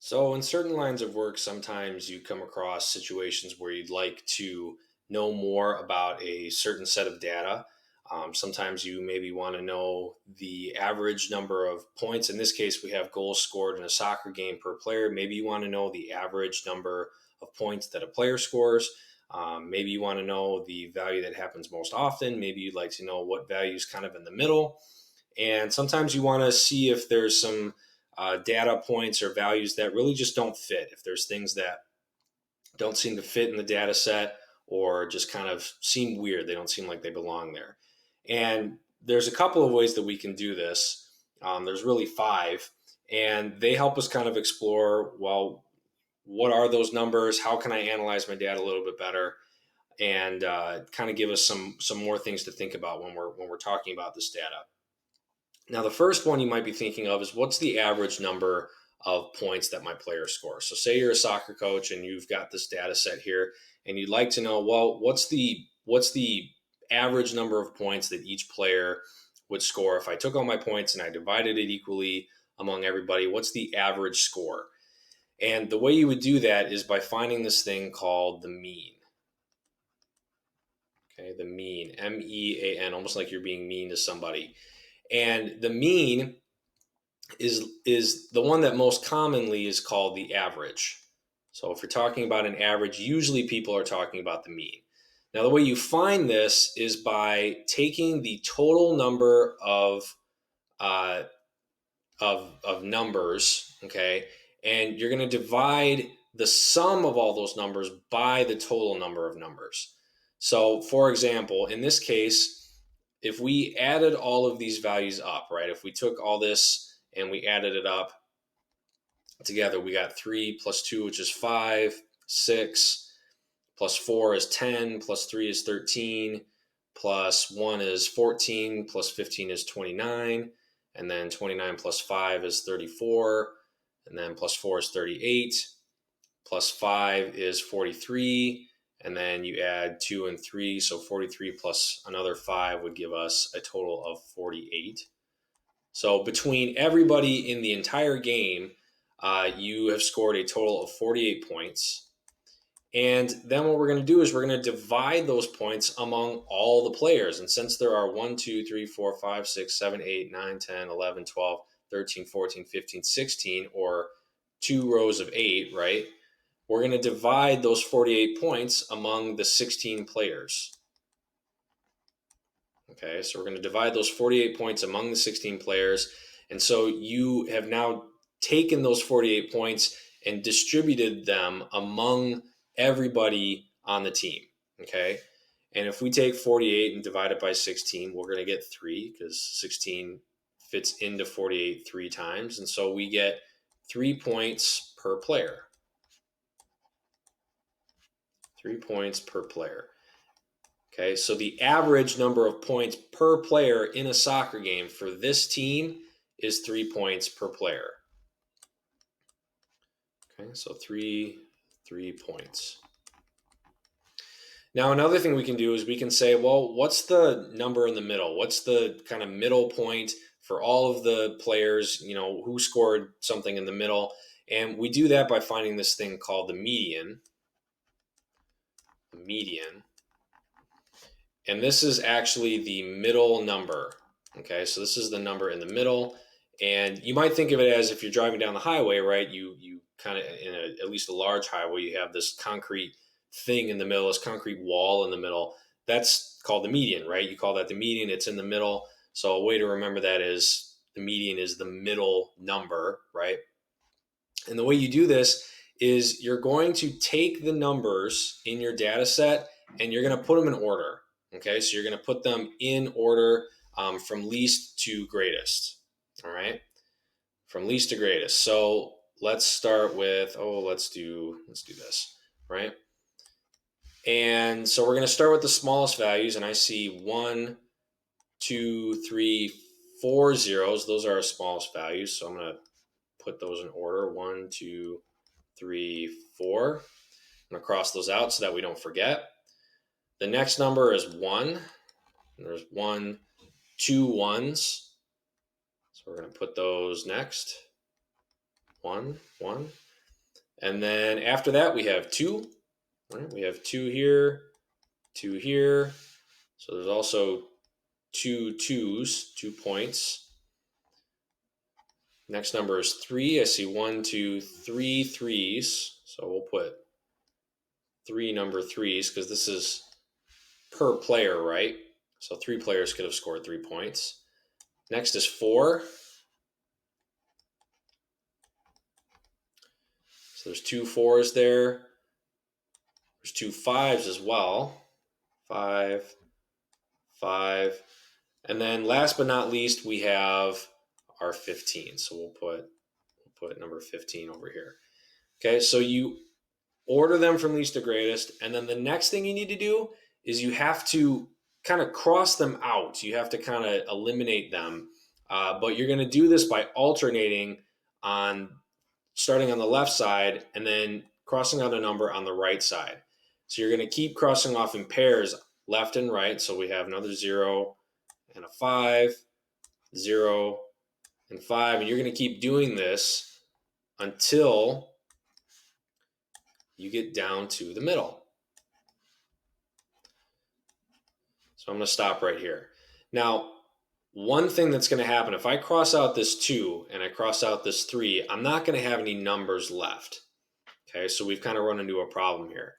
So, in certain lines of work, sometimes you come across situations where you'd like to know more about a certain set of data. Sometimes you maybe want to know the average number of points. In this case, we have goals scored in a soccer game per player. Maybe you want to know the average number of points that a player scores. Maybe you want to know the value that happens most often. Maybe you'd like to know what value is kind of in the middle. And sometimes you want to see if there's some data points or values that really just don't fit. If there's things that don't seem to fit in the data set or just kind of seem weird, they don't seem like they belong there. And there's a couple of ways that we can do this. There's really five, and they help us kind of explore, well, what are those numbers? How can I analyze my data a little bit better? And kind of give us some more things to think about when we're talking about this data. Now, the first one you might be thinking of is what's the average number of points that my players score? So, say you're a soccer coach and you've got this data set here, and you'd like to know, well, what's the average number of points that each player would score if I took all my points and I divided it equally among everybody? What's the average score? And the way you would do that is by finding this thing called the mean. Okay, the mean, MEAN, almost like you're being mean to somebody. And the mean is the one that most commonly is called the average. So if you're talking about an average, usually people are talking about the mean. Now, the way you find this is by taking the total number uh, of numbers, okay, and you're going to divide the sum of all those numbers by the total number of numbers. So, for example, in this case, if we added all of these values up, right, if we took all this and we added it up together, we got 3 plus 2, which is 5, 6, plus 4 is 10, plus 3 is 13, plus 1 is 14, plus 15 is 29, and then 29 plus 5 is 34, and then plus 4 is 38, plus 5 is 43, and then you add 2 and 3, so 43 plus another 5 would give us a total of 48. So between everybody in the entire game, you have scored a total of 48 points. And then what we're going to do is we're going to divide those points among all the players. And since there are 1, 2, 3, 4, 5, 6, 7, 8, 9, 10, 11, 12, 13, 14, 15, 16, or two rows of 8, right? We're going to divide those 48 points among the 16 players. Okay, so we're going to divide those 48 points among the 16 players. And so you have now taken those 48 points and distributed them among everybody on the team. Okay, and if we take 48 and divide it by 16, we're going to get 3 because 16 fits into 48 3 times. And so we get 3 points per player. 3 points per player. Okay, so the average number of points per player in a soccer game for this team is 3 points per player. Okay, so three points. Now, another thing we can do is we can say, well, what's the number in the middle? What's the kind of middle point for all of the players, who scored something in the middle? And we do that by finding this thing called the median. The median. And this is actually the middle number. Okay, so this is the number in the middle. And you might think of it as if you're driving down the highway, right? You kind of, at least a large highway, you have this concrete thing in the middle, this concrete wall in the middle. That's called the median, right? You call that the median, it's in the middle. So a way to remember that is the median is the middle number, right? And the way you do this is you're going to take the numbers in your data set and you're going to put them in order. Okay, so you're going to put them in order from least to greatest. All right, from least to greatest. So let's start with let's do this, right? And so we're going to start with the smallest values, and I see 1, 2, 3, 4 zeros. Those are our smallest values. So I'm going to put those in order. 1, 2, 3, 4. I'm going to cross those out so that we don't forget. The next number is 1. And there's 1, 2 ones. So we're going to put those next. 1, 1. And then after that, we have 2. Right? We have 2 here, 2 here. So there's also 2 2s, 2 points. Next number is 3. I see 1, 2, 3 3s. So we'll put 3 number 3s because this is per player, right? So 3 players could have scored 3 points. Next is 4. So there's 2 4s there. There's 2 5s as well. 5, 5. And then last but not least, we have our 15. So we'll put number 15 over here. Okay, so you order them from least to greatest. And then the next thing you need to do is you have to kind of cross them out. You have to kind of eliminate them. But you're going to do this by alternating starting on the left side and then crossing out a number on the right side. So you're going to keep crossing off in pairs left and right. So we have another 0 and a 5, 0 and 5. And you're going to keep doing this until you get down to the middle. So I'm going to stop right here. Now, one thing that's going to happen, if I cross out this 2 and I cross out this 3, I'm not going to have any numbers left. Okay, so we've kind of run into a problem here.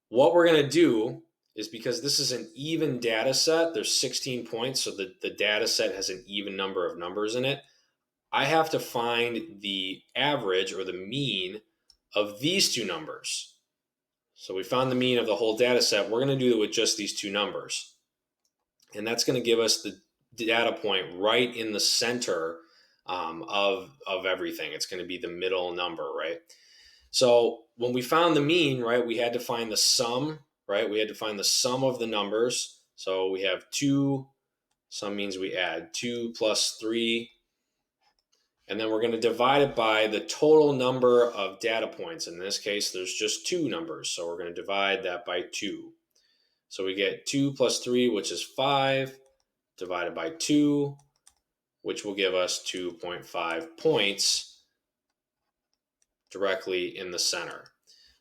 What we're going to do is, because this is an even data set, there's 16 points, so the data set has an even number of numbers in it. I have to find the average or the mean of these 2 numbers. So we found the mean of the whole data set. We're going to do it with just these 2 numbers. And that's going to give us the data point right in the center of everything. It's going to be the middle number, right? So when we found the mean, right, we had to find the sum, right? We had to find the sum of the numbers. So we have 2, sum means we add 2 plus 3. And then we're going to divide it by the total number of data points. In this case, there's just 2 numbers. So we're going to divide that by 2. So we get 2 plus 3, which is 5, divided by 2, which will give us 2.5 points directly in the center.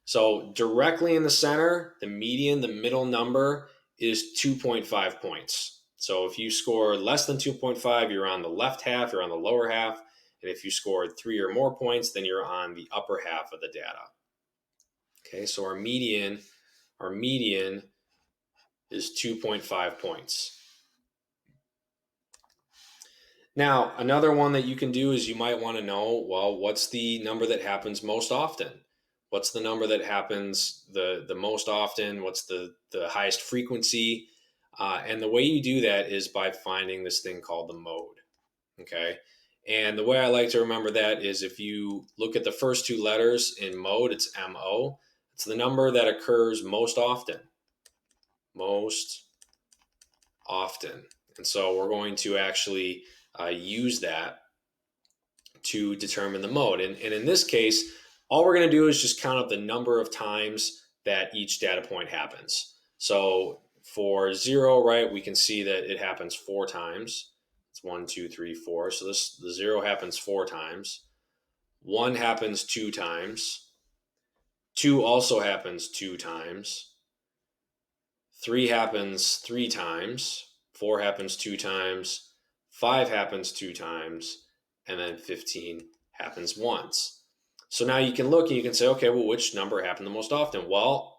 So directly in the center, the median, the middle number, is 2.5 points. So if you score less than 2.5, you're on the left half, you're on the lower half. And if you scored 3 or more points, then you're on the upper half of the data. Okay, so our median is 2.5 points. Now, another one that you can do is you might want to know, well, what's the number that happens most often? What's the number that happens the most often? What's the highest frequency? And the way you do that is by finding this thing called the mode. Okay. And the way I like to remember that is if you look at the first 2 letters in mode, it's MO. It's the number that occurs most often. Most often. And so we're going to actually use that to determine the mode. And in this case, all we're going to do is just count up the number of times that each data point happens. So for 0, right, we can see that it happens 4 times. It's 1, 2, 3, 4. So the 0 happens 4 times. 1 happens 2 times. 2 also happens 2 times. 3 happens 3 times. 4 happens 2 times. 5 happens 2 times. And then 15 happens once. So now you can look and you can say, okay, well, which number happened the most often? Well,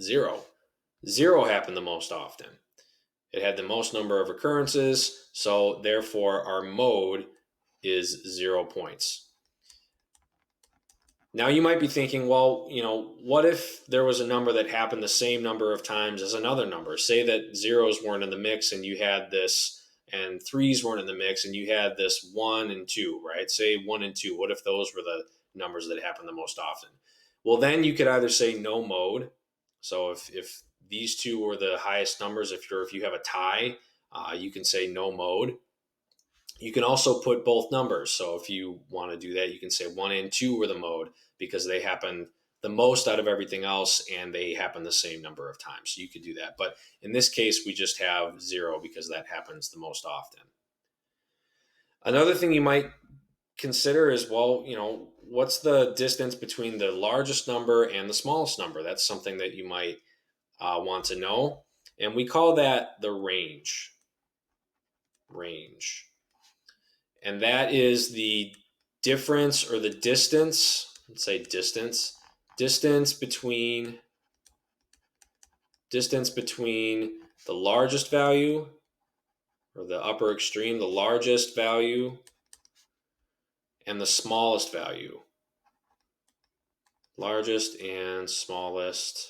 0. 0 happened the most often. It had the most number of occurrences, so therefore our mode is 0 points. Now you might be thinking, well, what if there was a number that happened the same number of times as another number? Say that 0s weren't in the mix and you had this, and 3s weren't in the mix and you had this 1 and 2, right? Say 1 and 2. What if those were the numbers that happened the most often? Well, then you could either say no mode. So if these 2 were the highest numbers, if you have a tie, you can say no mode. You can also put both numbers. So if you want to do that, you can say 1 and 2 were the mode because they happen the most out of everything else and they happen the same number of times. So you could do that. But in this case, we just have 0 because that happens the most often. Another thing you might consider is, well, what's the distance between the largest number and the smallest number? That's something that you might want to know. And we call that the range. Range. And that is the difference or the distance, let's say distance between the largest value, or the upper extreme, the largest value, and the smallest value. Largest and smallest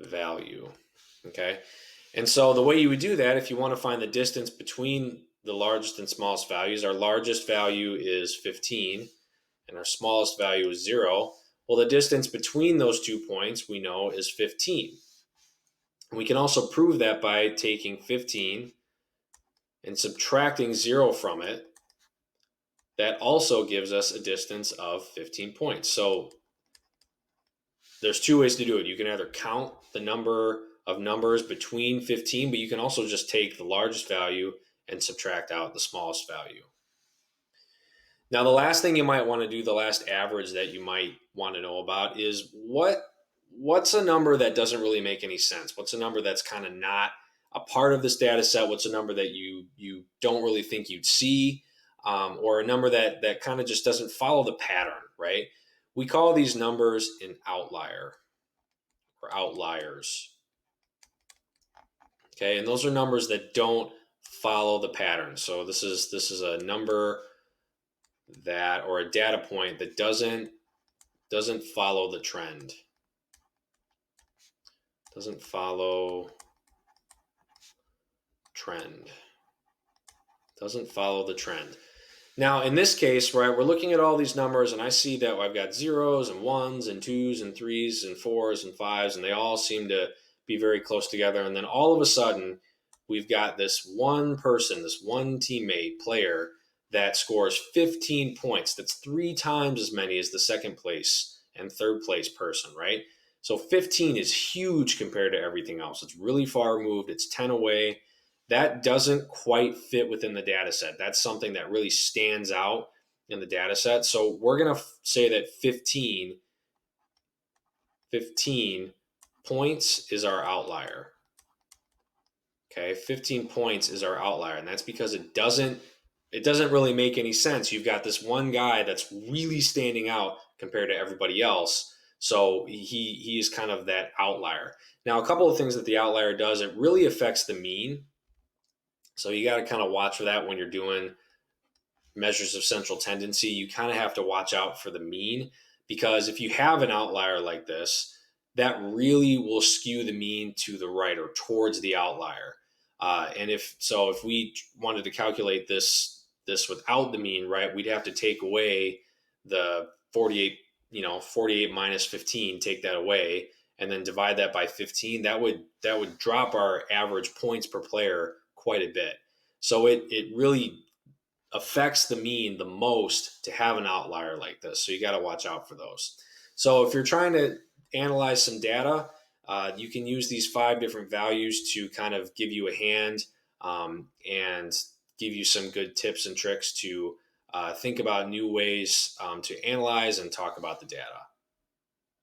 value. Okay. And so the way you would do that, if you want to find the distance between the largest and smallest values, our largest value is 15 and our smallest value is 0. Well, the distance between those 2 points we know is 15. We can also prove that by taking 15 and subtracting 0 from it. That also gives us a distance of 15 points. So there's 2 ways to do it. You can either count the number of numbers between 15, but you can also just take the largest value and subtract out the smallest value. Now, the last thing you might want to do, the last average that you might want to know about, is what's a number that doesn't really make any sense? What's a number that's kind of not a part of this data set? What's a number that you don't really think you'd see, or a number that kind of just doesn't follow the pattern, right? We call these numbers an outlier or outliers. Okay, and those are numbers that don't follow the pattern. So this is a number that, or a data point that doesn't follow the trend. Doesn't follow trend. Doesn't follow the trend. Now, in this case, right, we're looking at all these numbers, and I see that I've got 0s and 1s and 2s and 3s and 4s and 5s, and they all seem to be very close together. And then all of a sudden, we've got this one person, this one teammate player that scores 15 points. That's 3 times as many as the second place and third place person, right? So 15 is huge compared to everything else. It's really far removed. It's 10 away. That doesn't quite fit within the data set. That's something that really stands out in the data set. So we're going to say that 15 points is our outlier. Okay, 15 points is our outlier, and that's because it doesn't really make any sense. You've got this one guy that's really standing out compared to everybody else. So he is kind of that outlier. Now, a couple of things that the outlier does, it really affects the mean. So you got to kind of watch for that when you're doing measures of central tendency. You kind of have to watch out for the mean, because if you have an outlier like this, that really will skew the mean to the right or towards the outlier. And if we wanted to calculate this without the mean, right, we'd have to take away the 48 minus 15, take that away, and then divide that by 15. That would drop our average points per player quite a bit. So it really affects the mean the most to have an outlier like this. So you got to watch out for those. So if you're trying to analyze some data, you can use these 5 different values to kind of give you a hand and give you some good tips and tricks to think about new ways to analyze and talk about the data.